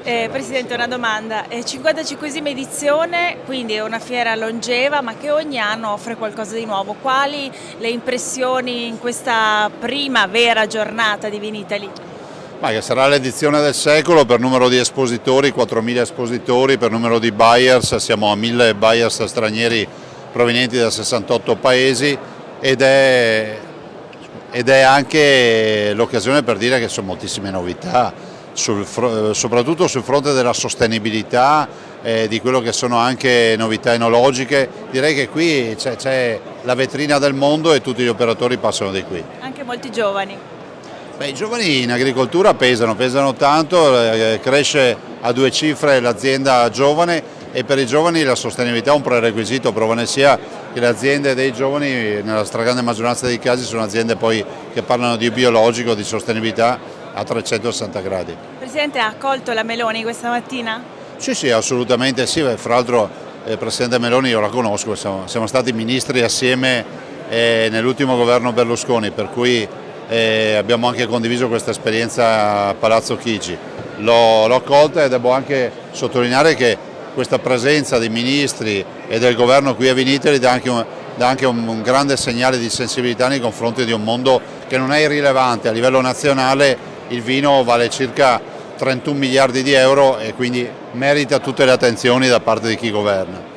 Presidente, una domanda. 55esima edizione, quindi è una fiera longeva ma che ogni anno offre qualcosa di nuovo. Quali le impressioni in questa prima vera giornata di Vinitaly? Ma che sarà l'edizione del secolo per numero di espositori, 4.000 espositori, per numero di buyers, siamo a 1.000 buyers stranieri provenienti da 68 paesi ed è anche l'occasione per dire che sono moltissime novità, soprattutto sul fronte della sostenibilità, di quello che sono anche novità enologiche. Direi che qui c'è la vetrina del mondo e tutti gli operatori passano di qui. Anche molti giovani. Beh, i giovani in agricoltura pesano tanto, cresce a due cifre l'azienda giovane e per i giovani la sostenibilità è un prerequisito, prova ne sia che le aziende dei giovani nella stragrande maggioranza dei casi sono aziende poi che parlano di biologico, di sostenibilità a 360 gradi. Presidente, ha accolto la Meloni questa mattina? Sì, assolutamente sì, fra l'altro il Presidente Meloni io la conosco, siamo stati ministri assieme nell'ultimo governo Berlusconi, per cui abbiamo anche condiviso questa esperienza a Palazzo Chigi. L'ho accolta e devo anche sottolineare che questa presenza di ministri e del governo qui a Vinitaly dà anche un grande segnale di sensibilità nei confronti di un mondo che non è irrilevante. A livello nazionale il vino vale circa 31 miliardi di euro e quindi merita tutte le attenzioni da parte di chi governa.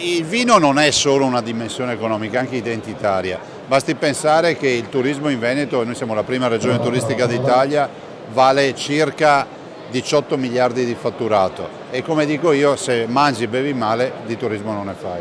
Il vino non è solo una dimensione economica, anche identitaria. Basti pensare che il turismo in Veneto, e noi siamo la prima regione turistica d'Italia, vale circa 18 miliardi di fatturato e come dico io, se mangi e bevi male di turismo non ne fai.